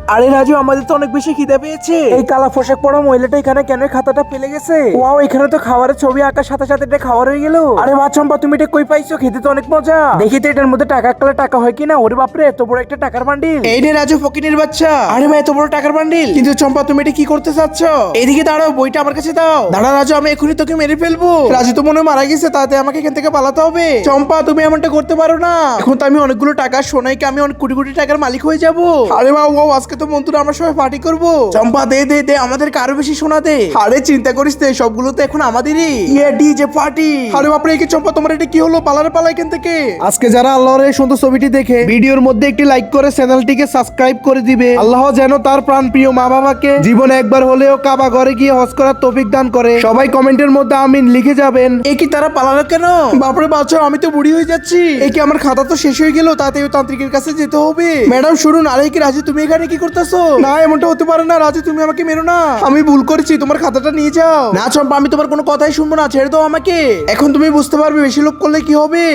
আরে রাজু, আমাদের তো অনেক বেশি খিদে পেয়েছে। এই কালা পোশাক পরা মহিলাটা এখানে কেন খাতাটা ফেলে গেছে? ওয়াও, এখানে তো খাবারের ছবি আঁকার সাথে সাথে এটা খাবার হয়ে গেল। আরে মা চম্পা, তুমি এটা কই পাইছো? খেতে তো অনেক মজা। দেখি তো এটার মধ্যে টাকা আঁকলে টাকা হয় কিনা। ওরে বাপরে, এত বড় একটা টাকার বান্ডিল। এই নে রাজু, ফকিনের বাচ্চা। আরে ভাই, এত বড় টাকার বান্ডিল। কিন্তু চম্পা, তুমি এটা কি করতে চাচ্ছ? এদিকে দাঁড়াও, বইটা আমার কাছে দাও। দাঁড়া রাজু, আমি এখনই তোকে মেরে ফেলবো। রাজু তো মনে হয় মারা গেছে, তাতে আমাকে এখান থেকে পালাতে হবে। চম্পা, তুমি এমনটা করতে পারো না। এখন তো আমি অনেকগুলো টাকা সোনাইকে আমি অনেক কোটি কোটি টাকার মালিক হয়ে যাব। আরে বাবা, ও আজকে তো বন্ধুরা আমরা সবাই পার্টি করবো। চম্পা, দে দে দে, আমাদেরকে আরো বেশি সোনা দে। আরে চিন্তা করিস না, সবগুলো তো এখন আমাদেরই। ইয়ে ডিজে পার্টি। আরে বাপরে, কি চম্পা, তোমার এটা কি হলো? পালারে পালা এখান থেকে। আজকে যারা আল্লাহর এই সুন্দর ছবিটি দেখে ভিডিওর মধ্যে একটি লাইক করে চ্যানেলটিকে সাবস্ক্রাইব করে দিবে। আল্লাহ যেন তার প্রাণ প্রিয় মা বাবাকে জীবনে একবার হলেও কাবা ঘরে গিয়ে হজ করার তৌফিক দান করে। সবাই কমেন্টের মধ্যে আমিন লিখে যাবেন। এ কি তারা পালালো কেন? বাপরে বাচ্চা, আমি তো বুড়ি হয়ে যাচ্ছি। এই কি আমার খাতা তো শেষ হয়ে গেল, তাতেও তান্ত্রিকের কাছে যেতে হবে। ম্যাডাম শুনুন। আরে কি রাজু, তুমি এখানে কি করতেছো? না, এমনটা হতে পারে না। রাজু, তুমি আমাকে মেরো না। আমি ভুল করেছি, তোমার খাতাটা নিয়ে যাও। না চম্পা, আমি তোমার কোনো কথাই শুনবো না, ছেড়ে দাও আমাকে। এখন তুমি বুঝতে পারবে বেশি লোভ করলে কি হবে।